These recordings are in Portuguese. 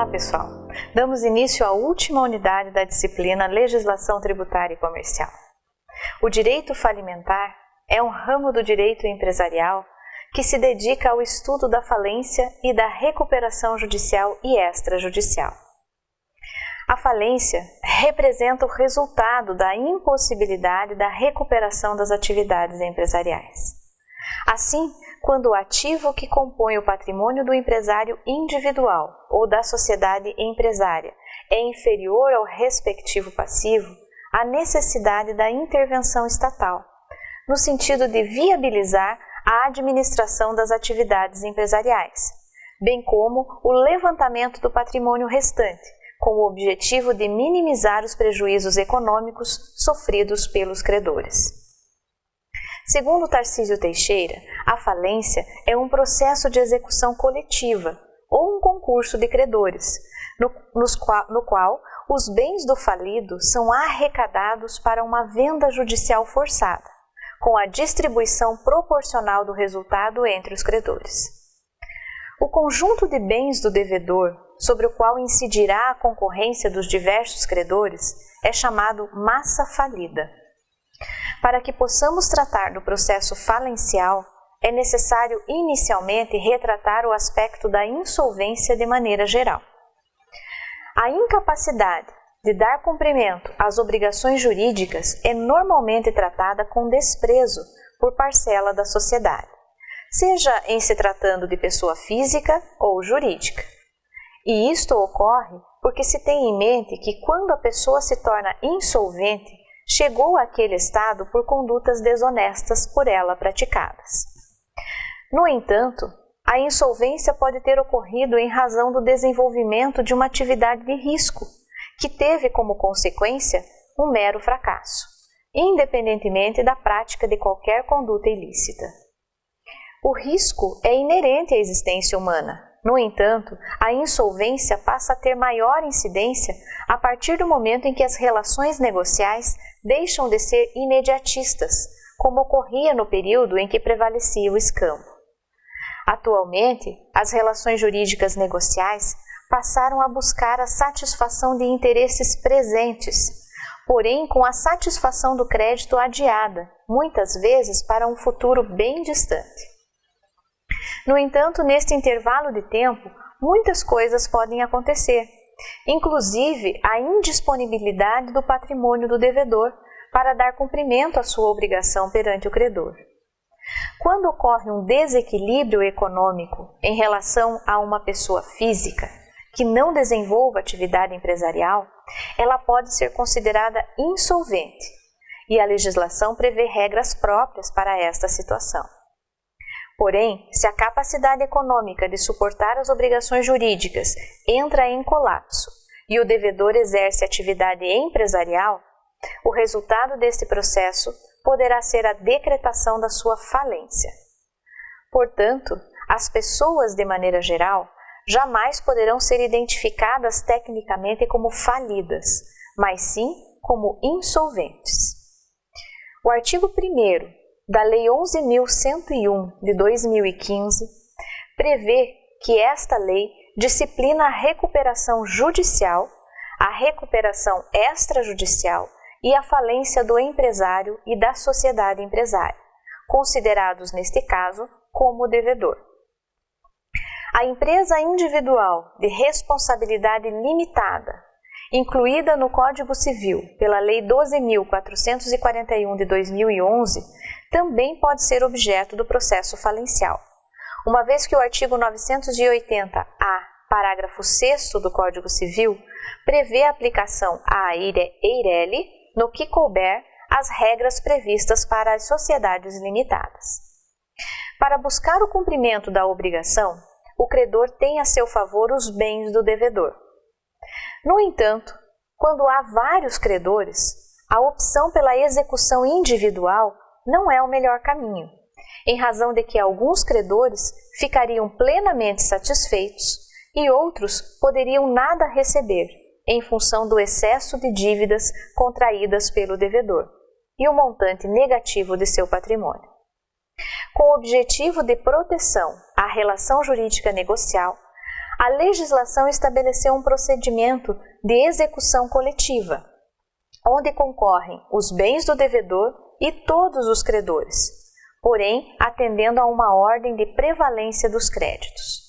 Olá, pessoal! Damos início à última unidade da disciplina Legislação Tributária e Comercial. O direito falimentar é um ramo do direito empresarial que se dedica ao estudo da falência e da recuperação judicial e extrajudicial. A falência representa o resultado da impossibilidade da recuperação das atividades empresariais. Assim, quando o ativo que compõe o patrimônio do empresário individual ou da sociedade empresária é inferior ao respectivo passivo, há necessidade da intervenção estatal, no sentido de viabilizar a administração das atividades empresariais, bem como o levantamento do patrimônio restante, com o objetivo de minimizar os prejuízos econômicos sofridos pelos credores. Segundo Tarcísio Teixeira, a falência é um processo de execução coletiva ou um concurso de credores, no qual os bens do falido são arrecadados para uma venda judicial forçada, com a distribuição proporcional do resultado entre os credores. O conjunto de bens do devedor, sobre o qual incidirá a concorrência dos diversos credores, é chamado massa falida. Para que possamos tratar do processo falencial, é necessário inicialmente retratar o aspecto da insolvência de maneira geral. A incapacidade de dar cumprimento às obrigações jurídicas é normalmente tratada com desprezo por parcela da sociedade, seja em se tratando de pessoa física ou jurídica. E isto ocorre porque se tem em mente que quando a pessoa se torna insolvente, chegou àquele estado por condutas desonestas por ela praticadas. No entanto, a insolvência pode ter ocorrido em razão do desenvolvimento de uma atividade de risco, que teve como consequência um mero fracasso, independentemente da prática de qualquer conduta ilícita. O risco é inerente à existência humana. No entanto, a insolvência passa a ter maior incidência a partir do momento em que as relações negociais deixam de ser imediatistas, como ocorria no período em que prevalecia o escambo. Atualmente, as relações jurídicas negociais passaram a buscar a satisfação de interesses presentes, porém com a satisfação do crédito adiada, muitas vezes para um futuro bem distante. No entanto, neste intervalo de tempo, muitas coisas podem acontecer, inclusive a indisponibilidade do patrimônio do devedor para dar cumprimento à sua obrigação perante o credor. Quando ocorre um desequilíbrio econômico em relação a uma pessoa física que não desenvolva atividade empresarial, ela pode ser considerada insolvente, e a legislação prevê regras próprias para esta situação. Porém, se a capacidade econômica de suportar as obrigações jurídicas entra em colapso e o devedor exerce atividade empresarial, o resultado deste processo poderá ser a decretação da sua falência. Portanto, as pessoas, de maneira geral, jamais poderão ser identificadas tecnicamente como falidas, mas sim como insolventes. O artigo 1º da Lei 11.101 de 2015 prevê que esta lei disciplina a recuperação judicial, a recuperação extrajudicial e a falência do empresário e da sociedade empresária, considerados neste caso como devedor. A empresa individual de responsabilidade limitada, incluída no Código Civil pela Lei 12.441 de 2011, também pode ser objeto do processo falencial, uma vez que o artigo 980-A, parágrafo 6º do Código Civil, prevê a aplicação à EIRELI, no que couber, as regras previstas para as sociedades limitadas. Para buscar o cumprimento da obrigação, o credor tem a seu favor os bens do devedor. No entanto, quando há vários credores, a opção pela execução individual não é o melhor caminho, em razão de que alguns credores ficariam plenamente satisfeitos e outros poderiam nada receber, em função do excesso de dívidas contraídas pelo devedor e o montante negativo de seu patrimônio. Com o objetivo de proteção à relação jurídica negocial, a legislação estabeleceu um procedimento de execução coletiva, onde concorrem os bens do devedor e todos os credores, porém atendendo a uma ordem de prevalência dos créditos.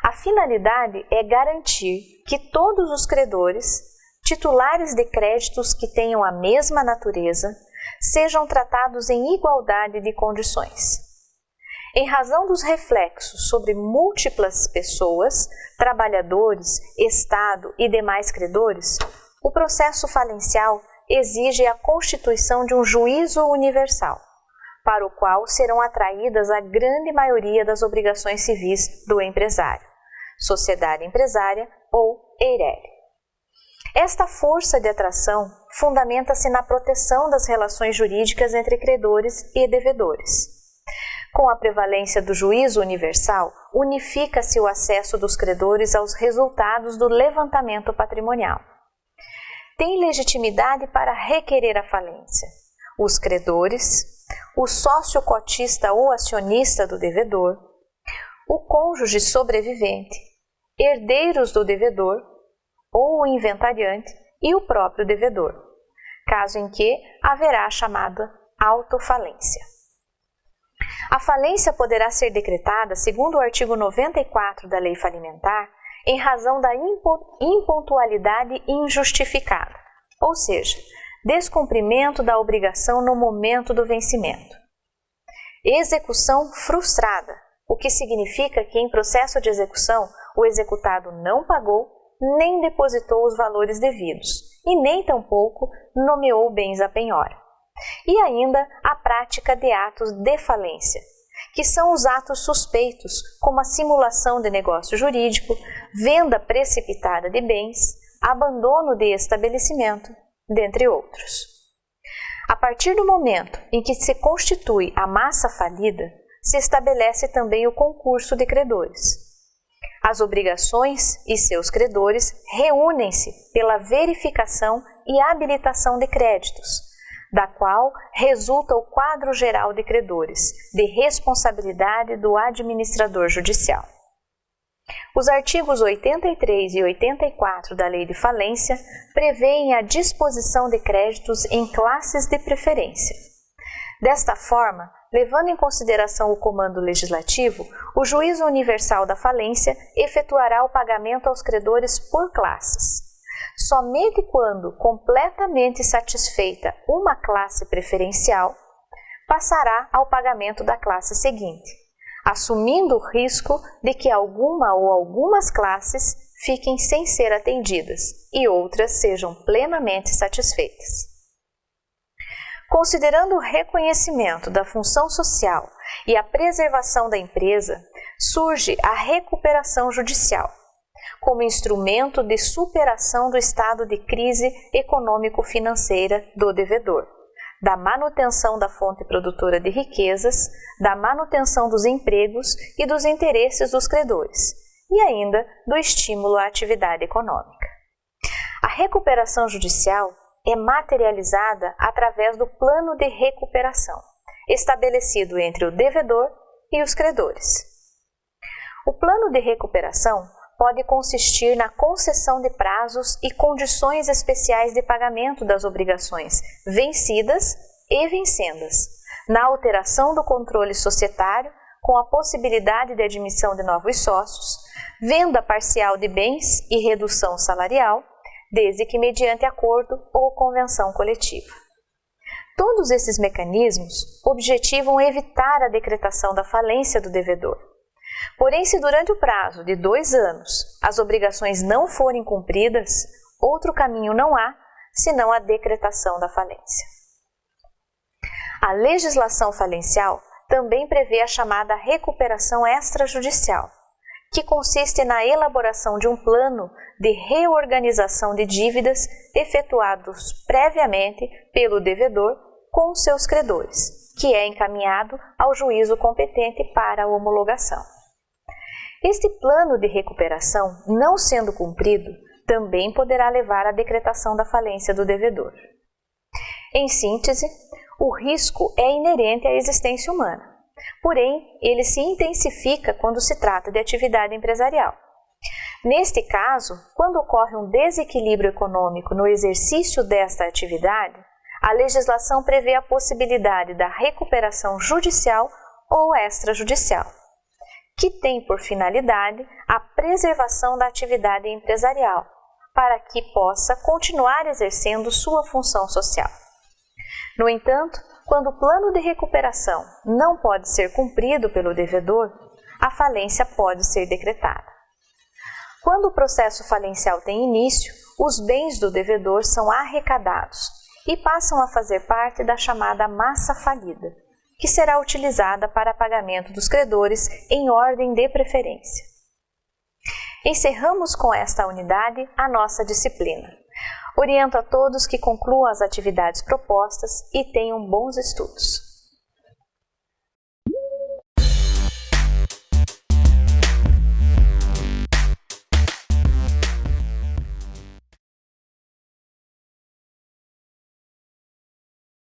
A finalidade é garantir que todos os credores, titulares de créditos que tenham a mesma natureza, sejam tratados em igualdade de condições. Em razão dos reflexos sobre múltiplas pessoas, trabalhadores, Estado e demais credores, o processo falencial exige a constituição de um juízo universal, para o qual serão atraídas a grande maioria das obrigações civis do empresário, sociedade empresária ou EIRELI. Esta força de atração fundamenta-se na proteção das relações jurídicas entre credores e devedores. Com a prevalência do juízo universal, unifica-se o acesso dos credores aos resultados do levantamento patrimonial. Tem legitimidade para requerer a falência os credores, o sócio cotista ou acionista do devedor, o cônjuge sobrevivente, herdeiros do devedor ou o inventariante e o próprio devedor, caso em que haverá a chamada autofalência. A falência poderá ser decretada, segundo o artigo 94 da Lei Falimentar, em razão da impontualidade injustificada, ou seja, descumprimento da obrigação no momento do vencimento. Execução frustrada, o que significa que em processo de execução o executado não pagou nem depositou os valores devidos e nem tampouco nomeou bens à penhora. E ainda a prática de atos de falência, que são os atos suspeitos, como a simulação de negócio jurídico, venda precipitada de bens, abandono de estabelecimento, dentre outros. A partir do momento em que se constitui a massa falida, se estabelece também o concurso de credores. As obrigações e seus credores reúnem-se pela verificação e habilitação de créditos, da qual resulta o quadro geral de credores, de responsabilidade do administrador judicial. Os artigos 83 e 84 da Lei de Falência prevêem a disposição de créditos em classes de preferência. Desta forma, levando em consideração o comando legislativo, o Juízo Universal da Falência efetuará o pagamento aos credores por classes. Somente quando completamente satisfeita uma classe preferencial, passará ao pagamento da classe seguinte, assumindo o risco de que alguma ou algumas classes fiquem sem ser atendidas e outras sejam plenamente satisfeitas. Considerando o reconhecimento da função social e a preservação da empresa, surge a recuperação judicial, como instrumento de superação do estado de crise econômico-financeira do devedor, da manutenção da fonte produtora de riquezas, da manutenção dos empregos e dos interesses dos credores, e ainda do estímulo à atividade econômica. A recuperação judicial é materializada através do plano de recuperação, estabelecido entre o devedor e os credores. O plano de recuperação pode consistir na concessão de prazos e condições especiais de pagamento das obrigações vencidas e vincendas, na alteração do controle societário com a possibilidade de admissão de novos sócios, venda parcial de bens e redução salarial, desde que mediante acordo ou convenção coletiva. Todos esses mecanismos objetivam evitar a decretação da falência do devedor. Porém, se durante o prazo de 2 anos as obrigações não forem cumpridas, outro caminho não há, senão a decretação da falência. A legislação falencial também prevê a chamada recuperação extrajudicial, que consiste na elaboração de um plano de reorganização de dívidas efetuados previamente pelo devedor com seus credores, que é encaminhado ao juízo competente para a homologação. Este plano de recuperação, não sendo cumprido, também poderá levar à decretação da falência do devedor. Em síntese, o risco é inerente à existência humana, porém, ele se intensifica quando se trata de atividade empresarial. Neste caso, quando ocorre um desequilíbrio econômico no exercício desta atividade, a legislação prevê a possibilidade da recuperação judicial ou extrajudicial, que tem por finalidade a preservação da atividade empresarial, para que possa continuar exercendo sua função social. No entanto, quando o plano de recuperação não pode ser cumprido pelo devedor, a falência pode ser decretada. Quando o processo falencial tem início, os bens do devedor são arrecadados e passam a fazer parte da chamada massa falida, que será utilizada para pagamento dos credores em ordem de preferência. Encerramos com esta unidade a nossa disciplina. Oriento a todos que concluam as atividades propostas e tenham bons estudos.